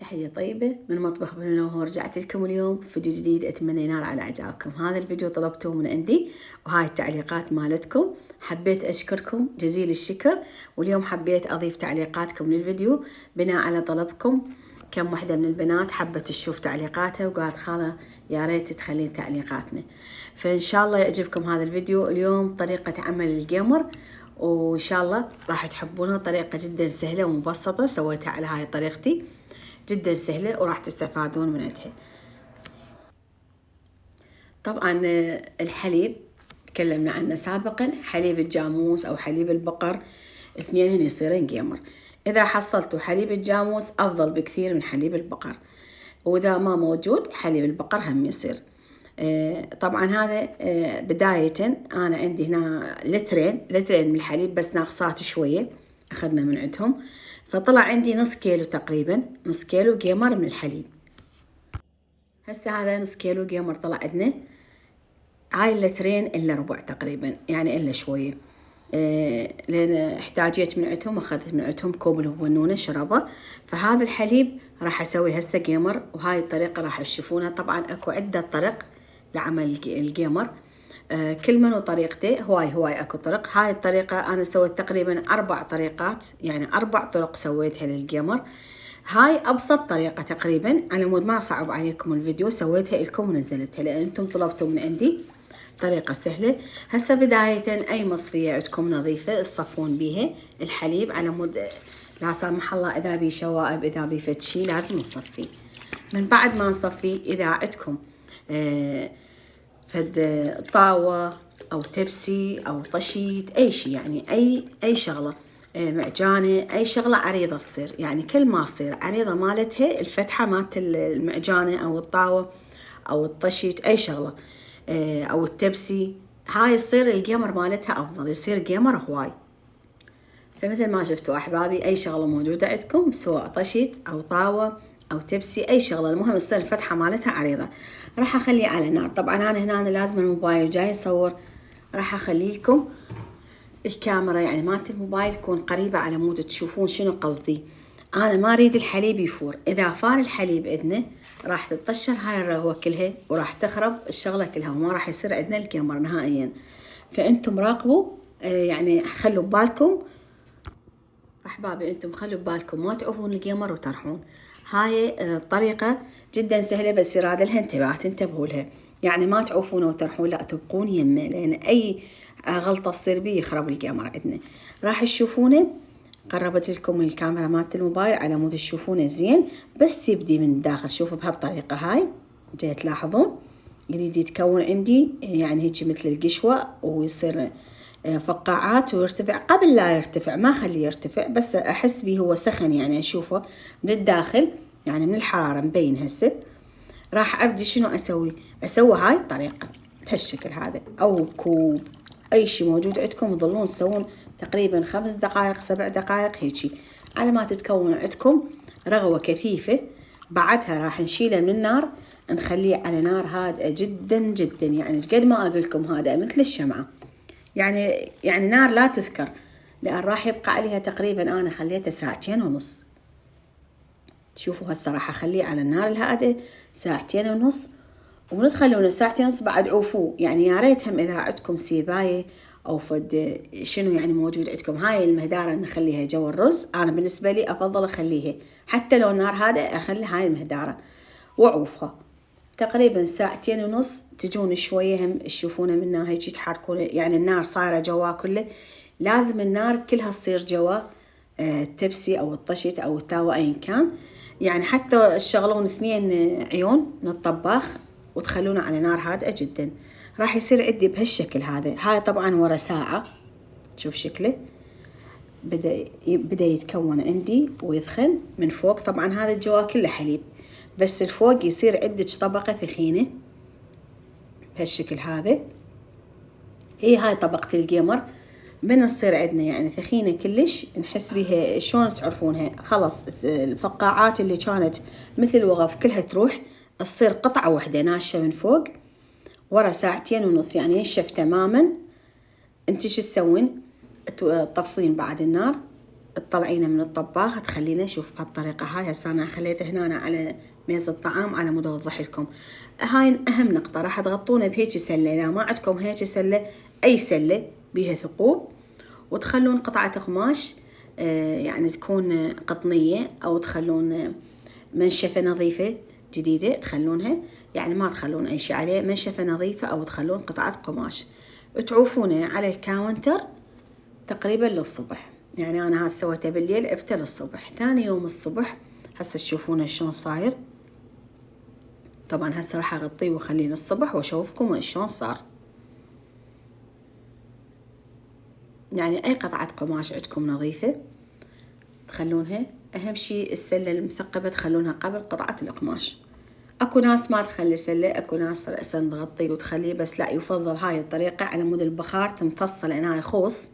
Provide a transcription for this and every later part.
تحية طيبة من مطبخ بنو. رجعت لكم اليوم فيديو جديد، أتمنى ينال على إعجابكم. هذا الفيديو طلبته من عندي وهاي التعليقات مالتكم، حبيت أشكركم جزيل الشكر. واليوم حبيت أضيف تعليقاتكم للفيديو بناء على طلبكم. كم وحدة من البنات حبت تشوف تعليقاتها وقالت خالة يا ريت تخلين تعليقاتنا، فإن شاء الله يعجبكم هذا الفيديو. اليوم طريقة عمل الجيمر وإن شاء الله راح تحبونها. طريقة جدا سهلة ومبسطة، سويتها على هاي طريقتي جدا سهلة وراح تستفادون من عندها. طبعا الحليب تكلمنا عنه سابقا، حليب الجاموس او حليب البقر، اثنين يصيرين جيمر. اذا حصلتوا حليب الجاموس افضل بكثير من حليب البقر، واذا ما موجود حليب البقر هم يصير. طبعا هذا بداية انا عندي هنا لترين من الحليب، بس ناقصات شوية اخذنا من عندهم، فطلع عندي نص كيلو تقريبا، نص كيلو جيمر من الحليب. هسه هذا نص كيلو جيمر طلع عندنا. هاي اللترين الا ربع تقريبا، يعني الا شويه. لان احتاجيت من عندهم، اخذت من عندهم كوب البنونه شربه. فهذا الحليب راح اسوي هسه جيمر، وهاي الطريقه راح تشوفونها. طبعا اكو عده طرق لعمل الجيمر، كل من وطريقته. هواي اكو طرق. هاي الطريقه انا سويت تقريبا 4 طريقات، يعني 4 طرق سويتها للجيمر. هاي ابسط طريقه تقريبا، على مود ما صعب عليكم الفيديو سويتها لكم ونزلتها لان انتم طلبتوا من عندي. طريقه سهله. هسه بدايه اي مصفيه عندكم نظيفه تصفون بيها الحليب، على مود لا سامح الله اذا بي شوائب، اذا بي فد شي لازم نصفيه. من بعد ما نصفيه، اذا عندكم فد طاوة أو تبسي أو طشيت أي شيء، يعني أي شغلة، معجانة، أي شغلة عريضة تصير، يعني كل ما تصير عريضة مالتها الفتحة مالت المعجانة أو الطاوة أو الطشيت، أي شغلة أو التبسي، هاي يصير الجيمر مالتها أفضل، يصير جيمر هواي. فمثل ما شفتوا أحبابي، أي شغلة موجودة عندكم سواء طشيت أو طاوة أو تبسي، أي شغلة، المهم تصير الفتحة مالتها عريضة. راح أخليه على نار. طبعا أنا هنا لازم الموبايل جاي يصور، راح أخلي لكم الكاميرا يعني مالت الموبايل تكون قريبة على مود تشوفون شنو قصدي. أنا ما أريد الحليب يفور، إذا فار الحليب عندنا راح تتطشر هاي الرغوة كلها وراح تخرب الشغلة كلها وما راح يصير عندنا الكاميرا نهائيا. فأنتم راقبوا، يعني خلوا ببالكم أحبابي، أنتم خلوا ببالكم ما تعوفون الجيمر وترحون. هاي طريقة جدا سهلة، بس يراد لها انتباه، تنتبهوا لها، يعني ما تعوفونه وترحون، لا تبقون يمه، لأن أي غلطة تصير بيه يخرب الجيمر عندنا. راح تشوفونه، قربت لكم الكاميرا مالت الموبايل على مود تشوفونه زين، بس يبدي من الداخل. شوفوا بهالطريقة هاي جاي تلاحظون يريد يتكون عندي يعني هيك مثل القشوة، ويصير فقاعات ويرتفع. قبل لا يرتفع ما خليه يرتفع، بس أحس بيه هو سخن، يعني أشوفه من الداخل، يعني من الحرارة مبين. هسه راح أبدي شنو أسوي هاي الطريقة بهالشكل هذا، أو كوب، أي شيء موجود عندكم تظلون تسوون تقريبا 5 دقائق 7 دقائق هيجي، على ما تتكون عندكم رغوة كثيفة. بعدها راح نشيله من النار، نخليه على نار هادئة جدا جدا، يعني قد ما أقول لكم هادئة مثل الشمعة، يعني نار لا تذكر، لأن راح يبقى عليها تقريبا أنا خليتها 2.5 ساعة. شوفوا هسه راح أخليه على النار الهادئة 2.5 ساعة، وندخلونه 2.5 ساعة بعد عوفوه. يعني يا ريت هم إذا عندكم سيباية أو فد شنو يعني موجود عندكم، هاي المهدارة نخليها جو الرز. أنا بالنسبة لي أفضل أخليها حتى لو النار هادئة، أخلي هاي المهدارة وعوفها تقريبا 2.5 ساعة. تجون شوية هم تشوفونه منها هيك تحركونه، يعني النار صايرة جوا كله. لازم النار كلها تصير جوا التبسي أو الطشت أو التاوة أي كان، يعني حتى تشغلون 2 عيون من الطباخ وتخلونه على نار هادئة جدا، راح يصير عندي بهالشكل هذا. هاي طبعا ورا ساعة شوف شكله بدأ يتكون عندي ويدخن من فوق. طبعا هذا الجوا كله حليب، بس الفوق يصير عندك طبقة ثخينة بهالشكل هذا. هاي طبقة الجيمر من تصير عندنا يعني ثخينة كلش، نحس بيها شلون تعرفونها، خلص الفقاعات اللي كانت مثل الوغف كلها تروح، تصير قطعة واحدة ناشفة من فوق. ورا 2.5 ساعة يعني ينشف تماما. انت شو تسوين؟ تطفين بعد النار، تطلعينه من الطباخ تخلينه. شوف بهالطريقة هاي. هسه أنا خليته هنا على ميز الطعام على مود أوضح لكم. هاي أهم نقطة، راح تغطونه بهيجي سلة. إذا ما عندكم هيجي سلة، أي سلة بيها ثقوب، وتخلون قطعة قماش يعني تكون قطنية، أو تخلون منشفة نظيفة جديدة تخلونها، يعني ما تخلون أي شيء عليه، منشفة نظيفة، أو تخلون قطعة قماش تعوفونه على الكاونتر تقريبا للصبح. يعني أنا هسه سويته بالليل، عفته للصبح. ثاني يوم الصبح هسه تشوفونه شلون صاير. طبعا هسه راح أغطيه وأخليه للصبح وأشوفكم شلون صار. يعني أي قطعة قماش عندكم نظيفة تخلونها. أهم شيء السلة المثقبة تخلونها قبل قطعة القماش. أكو ناس ما تخلي سلة، أكو ناس رأسا تغطيه وتخليه، بس لا، يفضل هاي الطريقة على مود البخار تمتص، لأن هاي خوص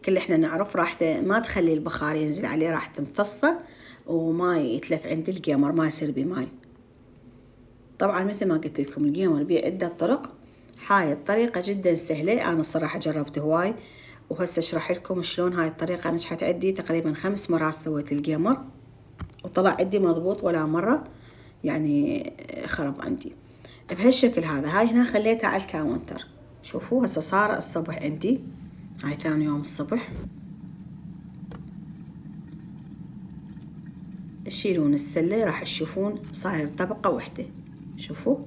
كل احنا نعرف راح ما تخلي البخار ينزل عليه، راح تمتصه وما يتلف عند الجيمر، ما يصير بماي. طبعا مثل ما قلت لكم الجيمر بيه عدة طرق. هاي الطريقة جدا سهلة، أنا الصراحة جربت هواي، وهسه اشرح لكم شلون هاي الطريقة نجحت عندي. تقريبا 5 مرات سويت الجيمر وطلع عندي مضبوط، ولا مرة يعني خرب عندي بهالشكل هذا. هاي هنا خليتها على الكاونتر. شوفوا هسه صار الصبح عندي، هاي ثاني يوم الصبح. تشيلون السلة راح تشوفون صاير طبقة واحدة. شوفوا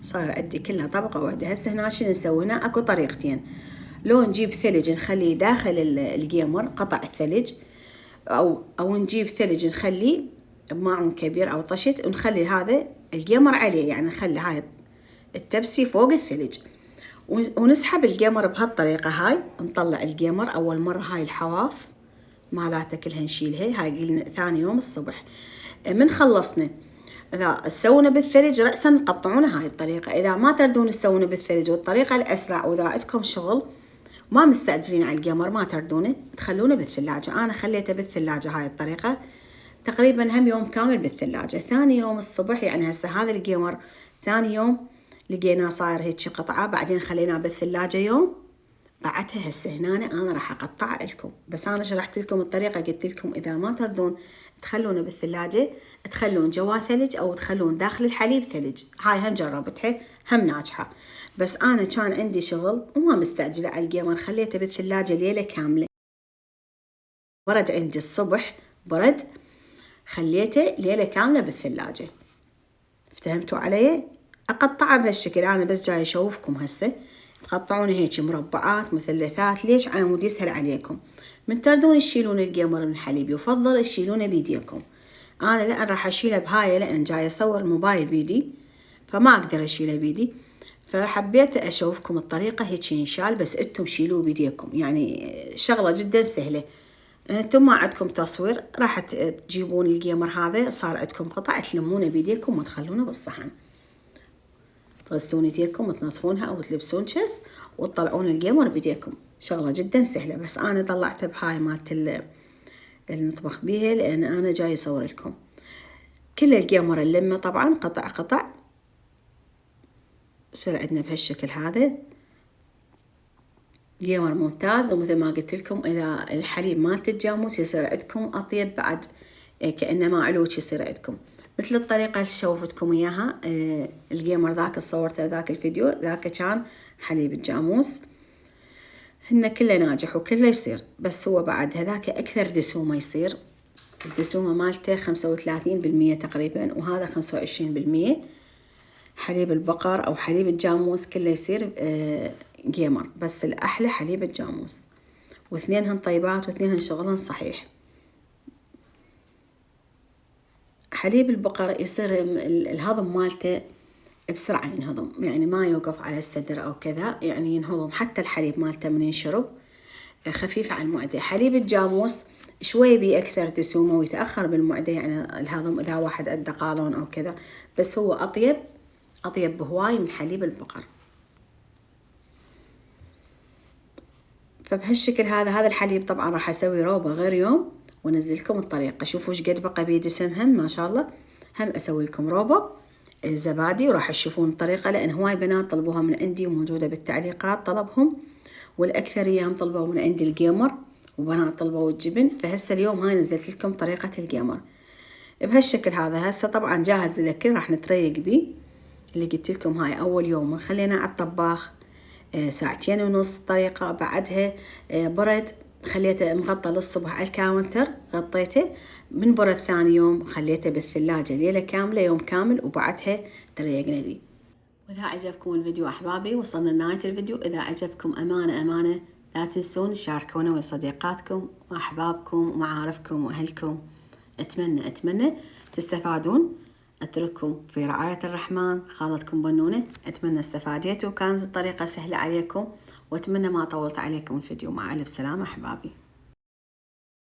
صاير عندي كلها طبقة واحدة. هسه هنا شنو نسوي؟ هنا اكو طريقتين. لو نجيب ثلج نخليه داخل الجيمر، قطع الثلج، او نجيب ثلج نخليه بماعون كبير او طشت ونخلي هذا الجيمر عليه، يعني نخلي هاي التبسي فوق الثلج ونسحب الجيمر بهالطريقة هاي. نطلع الجيمر أول مرة، هاي الحواف مالاته كلها نشيلها. هاي قلنا ثاني يوم الصبح من خلصنا. إذا تسوونه بالثلج رأسا نقطعونه هاي الطريقة. إذا ما تردون تسوونه بالثلج والطريقة الأسرع، وإذا عندكم شغل ما مستعجلين على الجيمر ما تردونه، تخلونه بالثلاجة. أنا خليته بالثلاجة هاي الطريقة تقريبا هم يوم كامل بالثلاجة. ثاني يوم الصبح يعني هسه هذا الجيمر ثاني يوم لقيناه صاير هيك قطعة، بعدين خليناه بالثلاجة يوم. بعدها هسه هنا أنا راح أقطع لكم، بس أنا شرحت لكم الطريقة. قلت لكم إذا ما تردون تخلونه بالثلاجة، تخلون جوا ثلج أو تخلون داخل الحليب ثلج. هاي هم جربتها هم ناجحة، بس أنا كان عندي شغل وما مستعجلة على الجيمر، خليته بالثلاجة ليلة كاملة. برد عندي الصبح، برد، خليته ليلة كاملة بالثلاجة. افتهمتوا علي؟ أقطعها بهالشكل. أنا بس جاي أشوفكم هسه تقطعونه هيك مربعات مثلثات. ليش؟ على مود يسهل عليكم. من تردون تشيلون الجيمر من الحليب يفضل تشيلونه بيديكم. أنا لأن راح أشيله بهاي، لأن جاي أصور الموبايل بيدي فما أقدر أشيله بيدي، فحبيت أشوفكم الطريقة هيك ينشال، بس أنتم شيلوه بيديكم. يعني شغلة جدا سهلة. انتم ما عندكم تصوير، راح تجيبون الجيمر هذا صار عندكم قطع، تلمونه بيديكم وتخلونه بالصحن، تغسلون يديكم وتنظفونها او تلبسون شف وتطلعون الجيمر بيديكم. شغلة جدا سهلة، بس انا طلعتها بهاي مالت اللي نطبخ بيها، لان انا جاي اصور لكم كل الجيمر اللمه طبعا قطع قطع. يصير عندنا بهالشكل هذا جيمر ممتاز. ومثل ما قلت لكم اذا الحليب ما تتجامس يصير عندكم اطيب بعد، كأنه ما علوش يصير عندكم. مثل الطريقة اللي شوفتكم اياها الجيمر ذاك صورته ذاك الفيديو، ذاك كان حليب الجاموس. هن كله ناجح وكله يصير، بس هو بعد هذاك اكثر دسومة يصير. الدسومة مالته 35% تقريبا، وهذا 25%. حليب البقر او حليب الجاموس كله يصير جيمر، بس الأحلى حليب الجاموس، واثنينهن طيبات واثنينهن شغلهن صحيح. حليب البقر يصير الهضم مالته بسرعة ينهضم، يعني ما يوقف على الصدر أو كذا، يعني ينهضم. حتى الحليب مالته من ينشرب خفيف على المعدة. حليب الجاموس شوي بيه أكثر دسومة ويتأخر بالمعدة، يعني الهضم إذا واحد عنده قولون أو كذا، بس هو أطيب بهواي من حليب البقر. فبهالشكل هذا الحليب طبعا راح اسوي روبه غير يوم وانزل لكم الطريقه. شوفوا ايش قد بقى بيدي سنهم ما شاء الله. هم اسوي لكم روبه الزبادي وراح تشوفون الطريقه، لان هواي بنات طلبوها من عندي وموجوده بالتعليقات طلبهم، والاكثريه هم طلبوا من عندي الجيمر وبنات طلبوا الجبن، فهسه اليوم هاي نزلت لكم طريقة القمر بهالشكل هذا. هسه طبعا جاهز للأكل، راح نتريق بيه. اللي قلت لكم هاي أول يوم خلينا على الطباخ 2.5 ساعة طريقة. بعدها برد، خليته مغطى للصبح على الكاونتر، غطيته. من برد ثاني يوم خليته بالثلاجة ليلة كاملة، يوم كامل، وبعدها تريقنا بيه. وإذا عجبكم الفيديو أحبابي، وصلنا لنهاية الفيديو. إذا عجبكم أمانة لا تنسون تشاركونا ويا صديقاتكم وأحبابكم ومعارفكم وأهلكم. أتمنى تستفادون. أترككم في رعاية الرحمن، خالتكم بنونة. أتمنى استفاديتوا وكانت الطريقة سهلة عليكم، وأتمنى ما طولت عليكم الفيديو. مع ألف سلامة أحبابي.